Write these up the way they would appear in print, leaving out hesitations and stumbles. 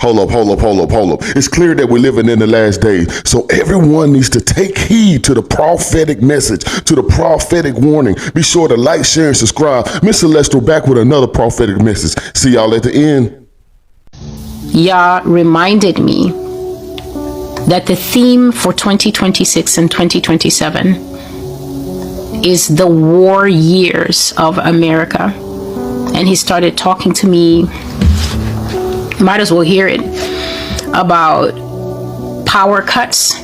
Hold up. It's clear that we're living in the last days. So everyone needs to take heed to the prophetic message, to the prophetic warning. Be sure to like, share, and subscribe. Miss Celestial back with another prophetic message. See y'all at the end. Yah reminded me that the theme for 2026 and 2027 is the war years of America. And he started talking to me, might as well hear it, about power cuts.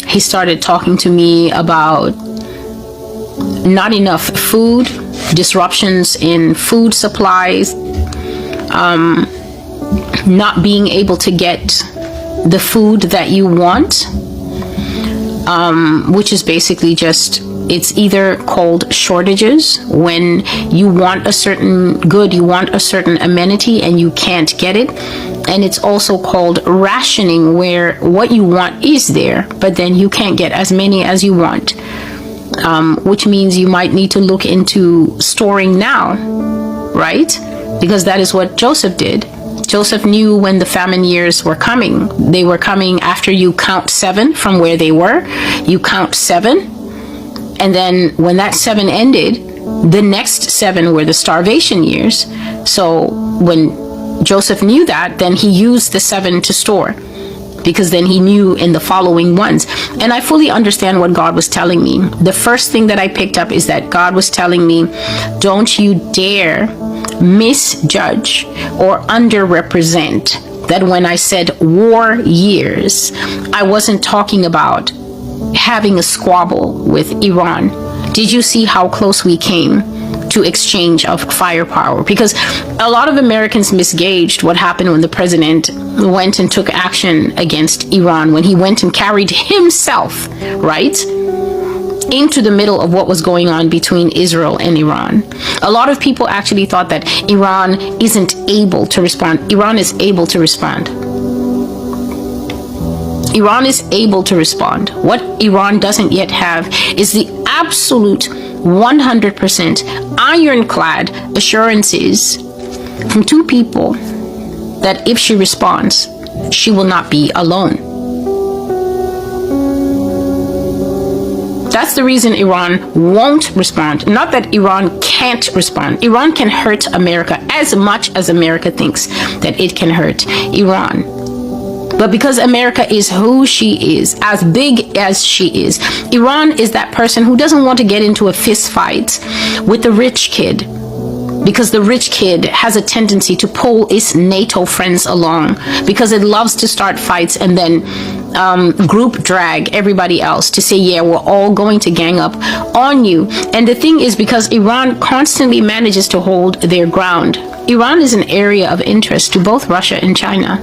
He started talking to me about not enough food, disruptions in food supplies, not being able to get the food that you want, which is basically just, it's either called shortages when you want a certain good, you want a certain amenity and you can't get it. And it's also called rationing, where what you want is there, but then you can't get as many as you want, which means you might need to look into storing now, right? Because that is what Joseph did. Joseph knew when the famine years were coming. They were coming after you count 7 from where they were. You count 7. And then when that 7 ended, the next 7 were the starvation years. So when Joseph knew that, then he used the 7 to store, because then he knew in the following ones. And I fully understand what God was telling me. The first thing that I picked up is that God was telling me, don't you dare misjudge or underrepresent that when I said war years, I wasn't talking about having a squabble with Iran. Did you see how close we came to exchange of firepower? Because a lot of Americans misgauged what happened when the president went and took action against Iran, when he went and carried himself, right, into the middle of what was going on between Israel and Iran. A lot of people actually thought that Iran isn't able to respond. Iran is able to respond. Iran is able to respond. What Iran doesn't yet have is the absolute 100% ironclad assurances from 2 people that if she responds, she will not be alone. That's the reason Iran won't respond. Not that Iran can't respond. Iran can hurt America as much as America thinks that it can hurt Iran. But because America is who she is, as big as she is, Iran is that person who doesn't want to get into a fist fight with the rich kid, because the rich kid has a tendency to pull its NATO friends along, because it loves to start fights and then group drag everybody else to say, yeah, we're all going to gang up on you. And the thing is, because Iran constantly manages to hold their ground, Iran is an area of interest to both Russia and China.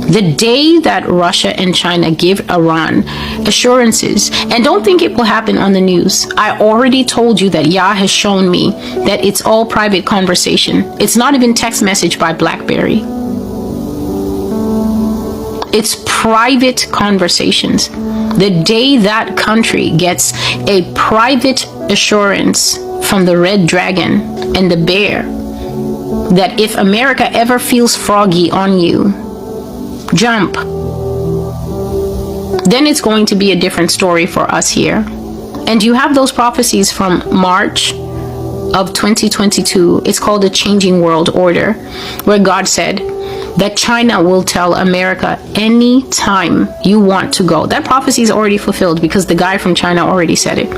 The day that Russia and China give Iran assurances, and don't think it will happen on the news. I already told you that Yah has shown me that it's all private conversation. It's not even text message by BlackBerry. It's private conversations. The day that country gets a private assurance from the red dragon and the bear that if America ever feels froggy on you, jump, then it's going to be a different story for us here. And you have those prophecies from March of 2022. It's called the Changing World Order, where God said that China will tell America any time you want to go. That prophecy is already fulfilled, because the guy from China already said it.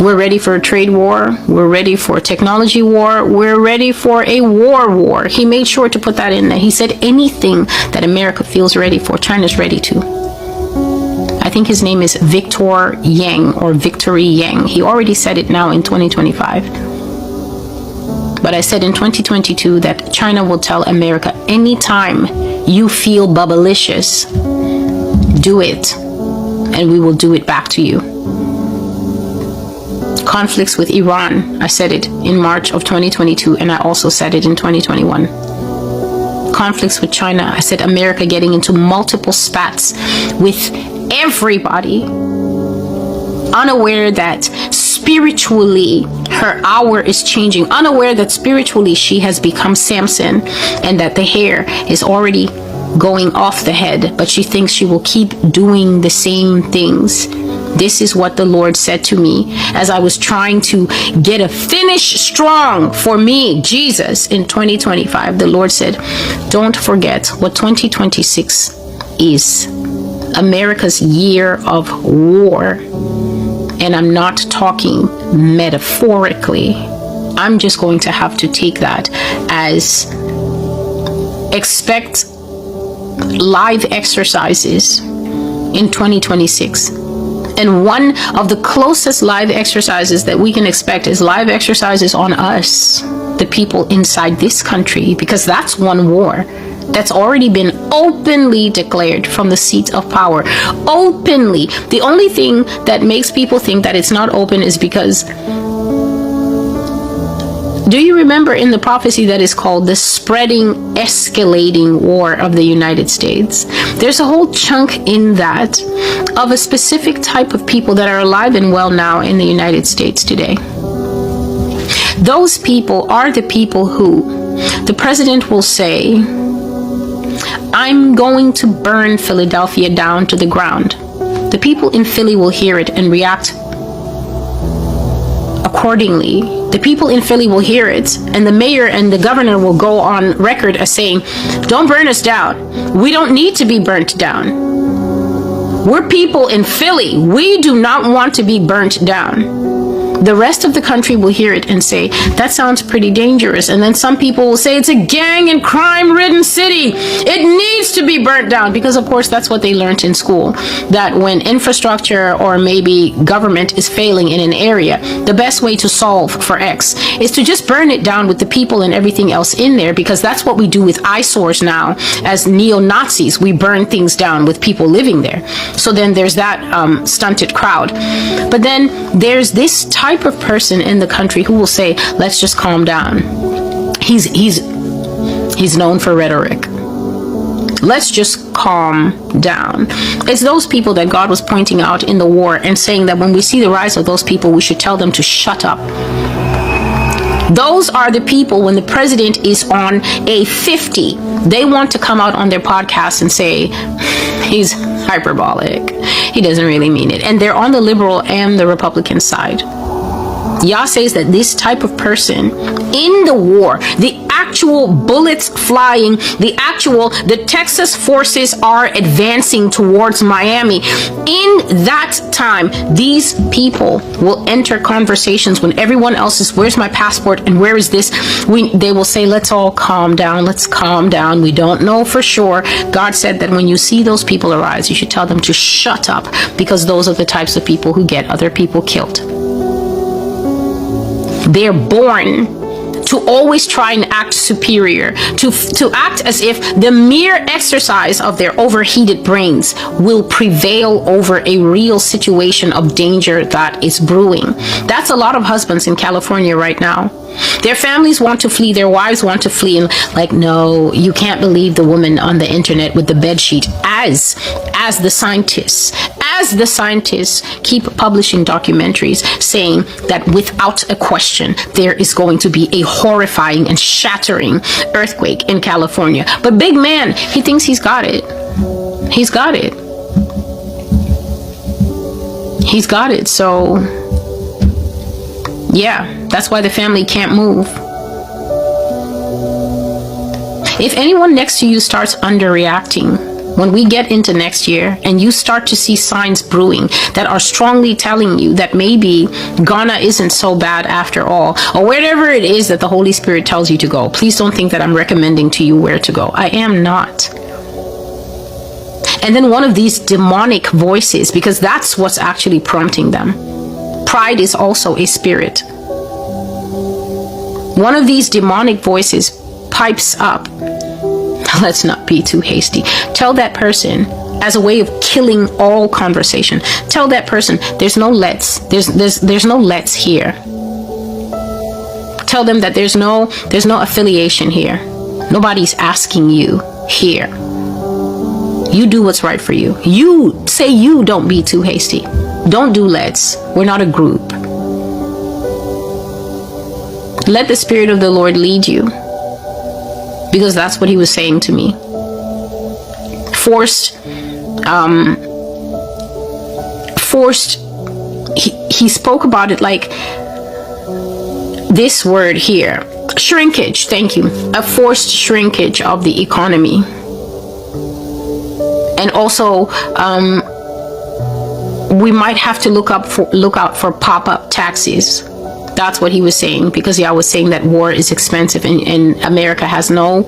We're ready for a trade war. We're ready for a technology war. We're ready for a war. He made sure to put that in there. He said anything that America feels ready for, China's ready to. I think his name is Victor Yang, or Victory Yang. He already said it now in 2025. But I said in 2022 that China will tell America anytime you feel bubblicious, do it, and we will do it back to you. Conflicts with Iran, I said it in March of 2022, and I also said it in 2021. Conflicts with China, I said America getting into multiple spats with everybody, unaware that spiritually Her hour is changing, unaware that spiritually she has become Samson and that the hair is already going off the head, but she thinks she will keep doing the same things. This is what the Lord said to me as I was trying to get a finish strong for me, Jesus, in 2025. The Lord said, don't forget what 2026 is. America's year of war. And I'm not talking metaphorically. I'm just going to have to take that as expect live exercises in 2026. And one of the closest live exercises that we can expect is live exercises on us, the people inside this country, because that's one war that's already been openly declared from the seat of power. Openly. The only thing that makes people think that it's not open is because, do you remember in the prophecy that is called the spreading, escalating war of the United States? There's a whole chunk in that of a specific type of people that are alive and well now in the United States today. Those people are the people who the president will say, I'm going to burn Philadelphia down to the ground. The people in Philly will hear it and react accordingly. The people in Philly will hear it, and the mayor and the governor will go on record as saying, don't burn us down. We don't need to be burnt down. We're people in Philly. We do not want to be burnt down. The rest of the country will hear it and say, that sounds pretty dangerous. And then some people will say, it's a gang and crime-ridden city. It needs to be burnt down. Because, of course, that's what they learned in school. That when infrastructure or maybe government is failing in an area, the best way to solve for X is to just burn it down with the people and everything else in there. Because that's what we do with eyesores now as neo-Nazis. We burn things down with people living there. So then there's that stunted crowd. But then there's this type of person in the country who will say, let's just calm down. He's known for rhetoric. Let's just calm down. It's those people that God was pointing out in the war and saying that when we see the rise of those people, we should tell them to shut up. Those are the people when the president is on a 50, they want to come out on their podcast and say, he's hyperbolic. He doesn't really mean it. And they're on the liberal and the Republican side. Yah says that this type of person in the war, the actual bullets flying, the Texas forces are advancing towards Miami. In that time, these people will enter conversations when everyone else is, where's my passport and where is this? They will say, let's all calm down. Let's calm down. We don't know for sure. God said that when you see those people arise, you should tell them to shut up, because those are the types of people who get other people killed. They're born to always try and act superior, to act as if the mere exercise of their overheated brains will prevail over a real situation of danger that is brewing. That's a lot of husbands in California right now. Their families want to flee, their wives want to flee, and like, no, you can't believe the woman on the internet with the bedsheet. As the scientists keep publishing documentaries saying that without a question, there is going to be a horrifying and shattering earthquake in California. But big man, he thinks he's got it. He's got it. He's got it. So yeah, that's why the family can't move. If anyone next to you starts underreacting, when we get into next year and you start to see signs brewing that are strongly telling you that maybe Ghana isn't so bad after all, or wherever it is that the Holy Spirit tells you to go, please don't think that I'm recommending to you where to go. I am not. And then one of these demonic voices, because that's what's actually prompting them. Pride is also a spirit. One of these demonic voices pipes up. Let's not be too hasty. Tell that person, as a way of killing all conversation, tell that person there's no let's. There's no let's here. Tell them that there's no affiliation here. Nobody's asking you here. You do what's right for you. You say you don't be too hasty. Don't do let's. We're not a group. Let the Spirit of the Lord lead you, because that's what he was saying to me. He spoke about it like this word here, shrinkage. Thank you. A forced shrinkage of the economy. And also, we might have to look out for pop-up taxes. That's what he was saying, because I was saying that war is expensive and America has no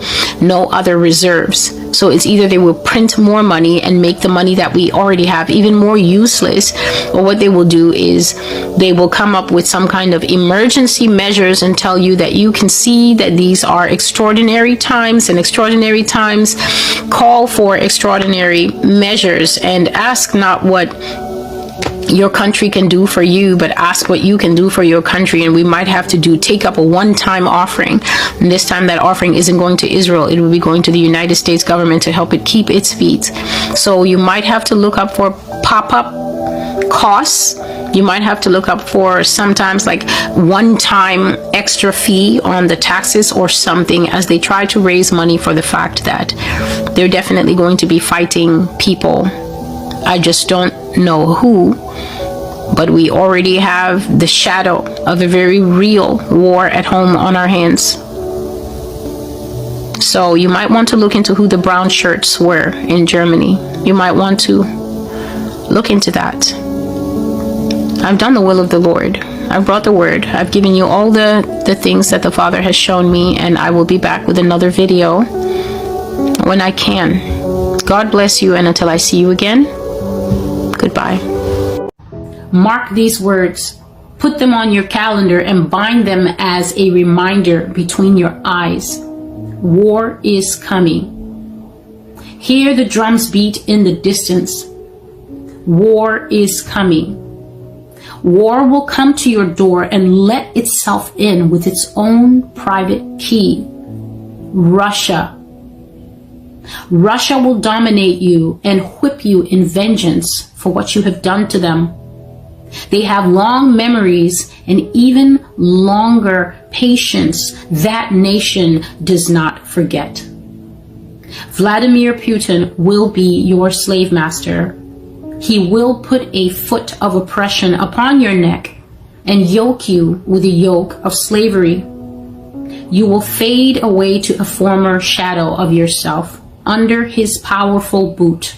other reserves. So it's either they will print more money and make the money that we already have even more useless, or what they will do is they will come up with some kind of emergency measures and tell you that you can see that these are extraordinary times, and extraordinary times call for extraordinary measures, and ask not what your country can do for you, but ask what you can do for your country. And we might have to take up a one-time offering, and this time that offering isn't going to Israel, it will be going to the United States government to help it keep its feet. So you might have to look up for pop-up costs. You might have to look up for sometimes like one-time extra fee on the taxes or something, as they try to raise money for the fact that they're definitely going to be fighting people. I just don't know who, but we already have the shadow of a very real war at home on our hands. So you might want to look into who the brown shirts were in Germany. You might want to look into that. I've done the will of the Lord. I've brought the word. I've given you all the things that the Father has shown me, and I will be back with another video when I can. God bless you, and until I see you again, goodbye. Mark these words, put them on your calendar, and bind them as a reminder between your eyes. War is coming. Hear the drums beat in the distance. War is coming. War will come to your door and let itself in with its own private key. Russia. Russia will dominate you and whip you in vengeance for what you have done to them. They have long memories and even longer patience. That nation does not forget. Vladimir Putin will be your slave master. He will put a foot of oppression upon your neck and yoke you with a yoke of slavery. You will fade away to a former shadow of yourself under his powerful boot.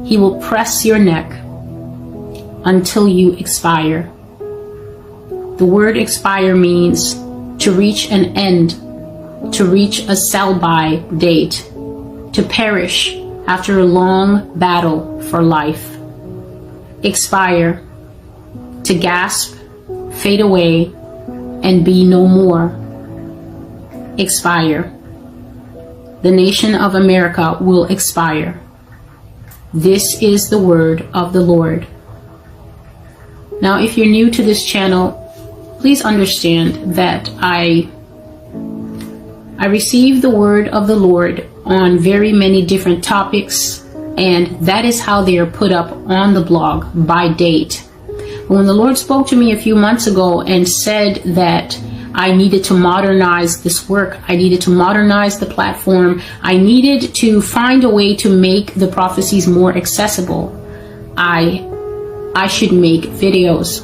He will press your neck until you expire. The word expire means to reach an end, to reach a sell-by date, to perish after a long battle for life. Expire, to gasp, fade away, and be no more. Expire. The nation of America will expire. This is the word of the Lord. Now, if you're new to this channel, please understand that I receive the word of the Lord on very many different topics, and that is how they are put up on the blog by date. When the Lord spoke to me a few months ago and said that I needed to modernize this work, I needed to modernize the platform, I needed to find a way to make the prophecies more accessible, I should make videos.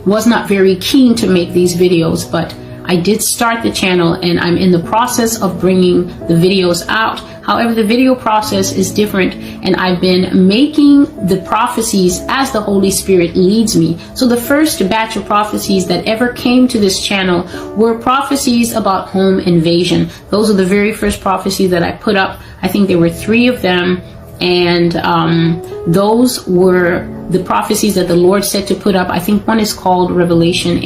Was not very keen to make these videos, but I did start the channel and I'm in the process of bringing the videos out. However, the video process is different, and I've been making the prophecies as the Holy Spirit leads me. So the first batch of prophecies that ever came to this channel were prophecies about home invasion. Those are the very first prophecies that I put up. I think there were 3 of them, and those were the prophecies that the Lord said to put up. I think one is called Revelation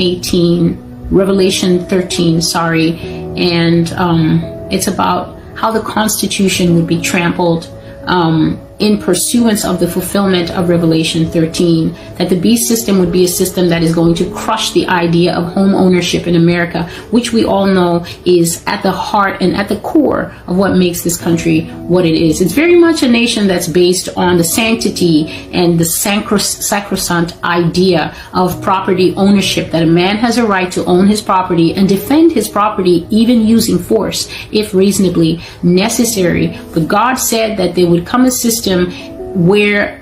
13, sorry, and it's about how the Constitution would be trampled in pursuance of the fulfillment of Revelation 13, that the beast system would be a system that is going to crush the idea of home ownership in America, which we all know is at the heart and at the core of what makes this country what it is. It's very much a nation that's based on the sanctity and the sacrosanct idea of property ownership, that a man has a right to own his property and defend his property even using force if reasonably necessary. But God said that there would come a system where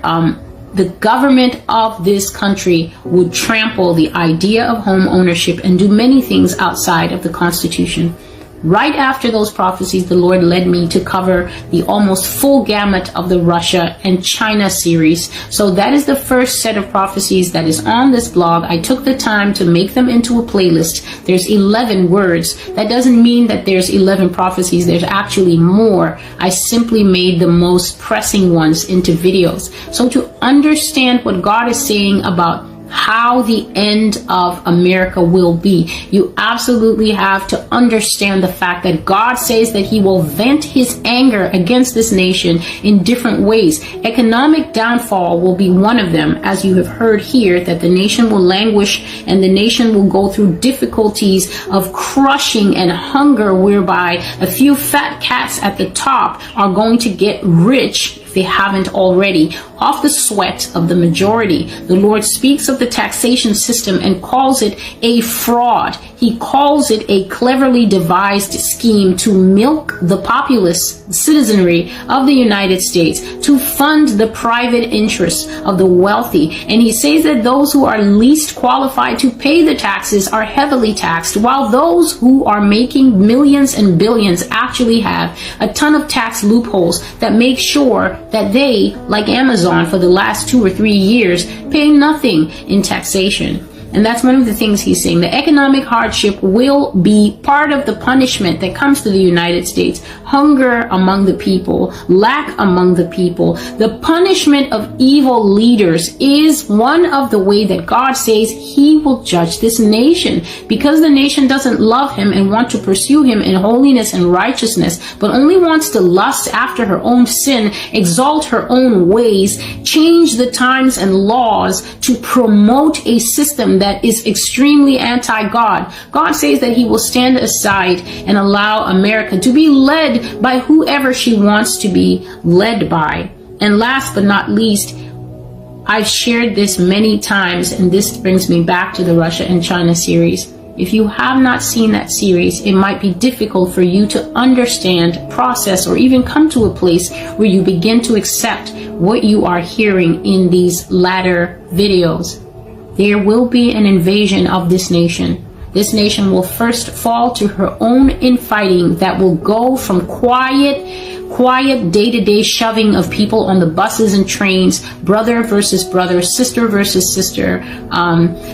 the government of this country would trample the idea of home ownership and do many things outside of the Constitution. Right after those prophecies, the Lord led me to cover the almost full gamut of the Russia and China series. So that is the first set of prophecies that is on this blog. I took the time to make them into a playlist. There's 11 words. That doesn't mean that there's 11 prophecies. There's actually more. I simply made the most pressing ones into videos. So to understand what God is saying about how the end of America will be, you absolutely have to understand the fact that God says that he will vent his anger against this nation in different ways. Economic downfall will be one of them, as you have heard here, that the nation will languish and the nation will go through difficulties of crushing and hunger, whereby a few fat cats at the top are going to get rich, if they haven't already, off the sweat of the majority. The Lord speaks of the taxation system and calls it a fraud. He calls it a cleverly devised scheme to milk the populace, citizenry of the United States, to fund the private interests of the wealthy. And he says that those who are least qualified to pay the taxes are heavily taxed, while those who are making millions and billions actually have a ton of tax loopholes that make sure that they, like Amazon for the last 2 or 3 years, pay nothing in taxation. And that's one of the things he's saying. The economic hardship will be part of the punishment that comes to the United States. Hunger among the people, lack among the people. The punishment of evil leaders is one of the way that God says he will judge this nation, because the nation doesn't love him and want to pursue him in holiness and righteousness, but only wants to lust after her own sin, exalt her own ways, change the times and laws to promote a system that is extremely anti-God. God says that he will stand aside and allow America to be led by whoever she wants to be led by. And last but not least, I've shared this many times, and this brings me back to the Russia and China series. If you have not seen that series, it might be difficult for you to understand, process, or even come to a place where you begin to accept what you are hearing in these latter videos. There will be an invasion of this nation. This nation will first fall to her own infighting that will go from quiet day-to-day shoving of people on the buses and trains, brother versus brother, sister versus sister,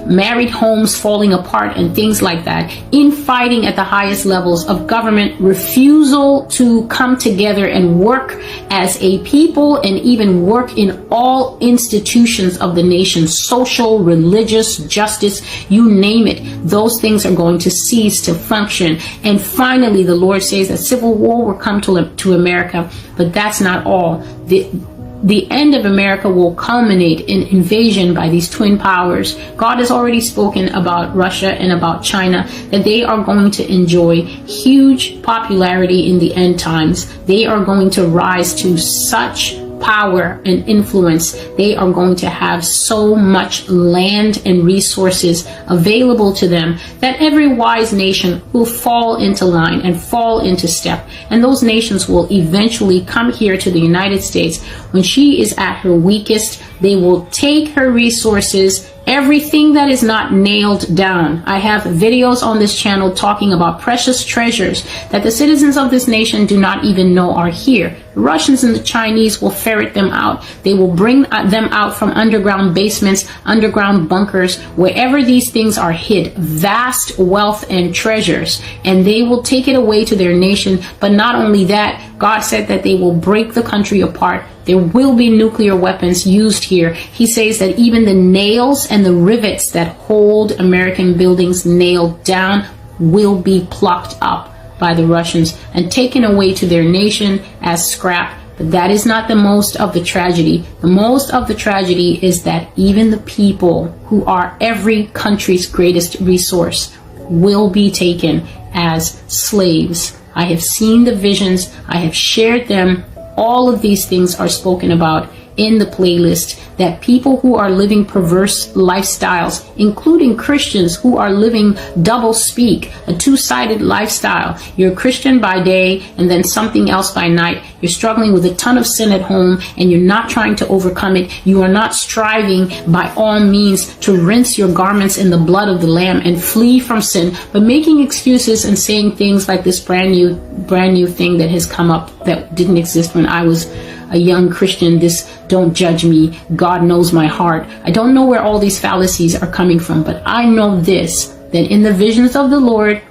married homes falling apart and things like that, infighting at the highest levels of government, refusal to come together and work as a people and even work in all institutions of the nation, social, religious, justice, you name it. Those things are going to cease to function. And finally, the Lord says that civil war will come to America. But that's not all. The end of America will culminate in invasion by these twin powers. God has already spoken about Russia and about China, that they are going to enjoy huge popularity in the end times. They are going to rise to such power and influence. They are going to have so much land and resources available to them that every wise nation will fall into line and fall into step. And those nations will eventually come here to the United States when she is at her weakest. They will take her resources, everything that is not nailed down. I have videos on this channel talking about precious treasures that the citizens of this nation do not even know are here. The Russians and the Chinese will ferret them out. They will bring them out from underground basements, underground bunkers, wherever these things are hid. Vast wealth and treasures. And they will take it away to their nation. But not only that, God said that they will break the country apart. There will be nuclear weapons used here. He says that even the nails and the rivets that hold American buildings nailed down will be plucked up by the Russians and taken away to their nation as scrap But that is not the most of the tragedy. The most of the tragedy is that even the people who are every country's greatest resource will be taken as slaves. I have seen the visions. I have shared them. All of these things are spoken about in the playlist, that people who are living perverse lifestyles, including Christians who are living double speak, a two-sided lifestyle. You're a Christian by day and then something else by night. You're struggling with a ton of sin at home and you're not trying to overcome it. You are not striving by all means to rinse your garments in the blood of the Lamb and flee from sin, but making excuses and saying things like this brand new thing that has come up that didn't exist when I was a young Christian, this don't judge me, God knows my heart. I don't know where all these fallacies are coming from, but I know this, that in the visions of the Lord,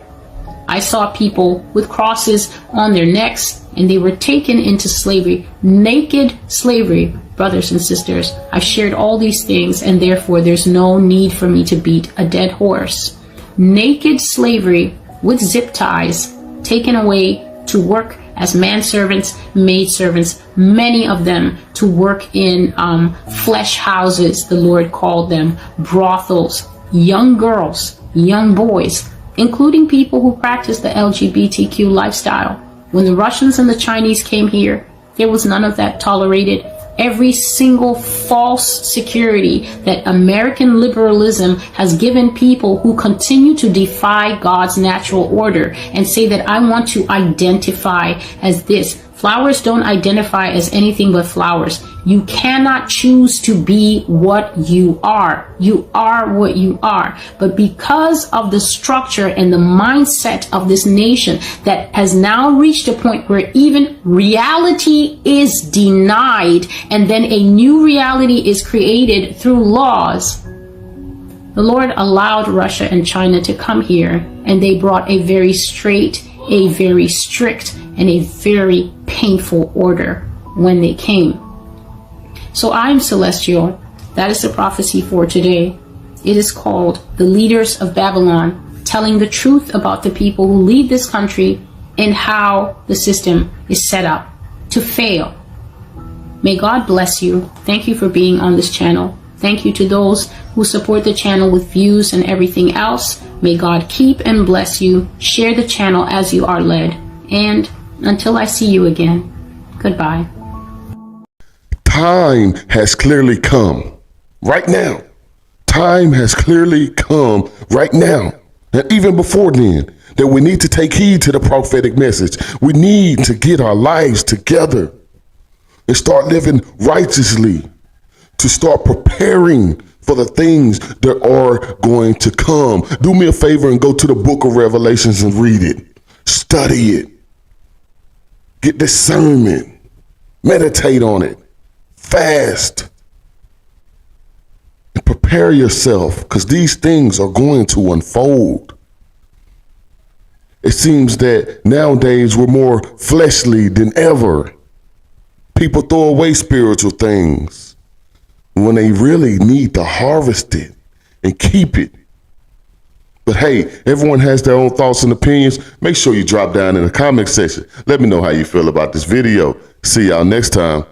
I saw people with crosses on their necks and they were taken into slavery, naked slavery. Brothers and sisters, I've shared all these things and therefore there's no need for me to beat a dead horse. Naked slavery with zip ties, taken away to work as manservants, maidservants, many of them to work in flesh houses, the Lord called them, brothels, young girls, young boys, including people who practice the LGBTQ lifestyle. When the Russians and the Chinese came here, there was none of that tolerated. Every single false security that American liberalism has given people who continue to defy God's natural order and say that I want to identify as this. Flowers don't identify as anything but flowers. You cannot choose to be what you are. You are what you are. But because of the structure and the mindset of this nation that has now reached a point where even reality is denied and then a new reality is created through laws, the Lord allowed Russia and China to come here and they brought a very straight, a very strict, and a very painful order when they came. So I'm Celestial. That is the prophecy for today. It is called The Leaders of Babylon, telling the truth about the people who lead this country and how the system is set up to fail. May God bless you. Thank you for being on this channel. Thank you to those who support the channel with views and everything else. May God keep and bless you. Share the channel as you are led. And until I see you again, goodbye. Time has clearly come right now. Time has clearly come right now. And even before then, that we need to take heed to the prophetic message. We need to get our lives together and start living righteously, to start preparing for the things that are going to come. Do me a favor and go to the book of Revelations and read it. Study it. Get discernment. Meditate on it. Fast. And prepare yourself, because these things are going to unfold. It seems that nowadays we're more fleshly than ever. People throw away spiritual things when they really need to harvest it and keep it. But hey, everyone has their own thoughts and opinions. Make sure you drop down in the comment section. Let me know how you feel about this video. See y'all next time.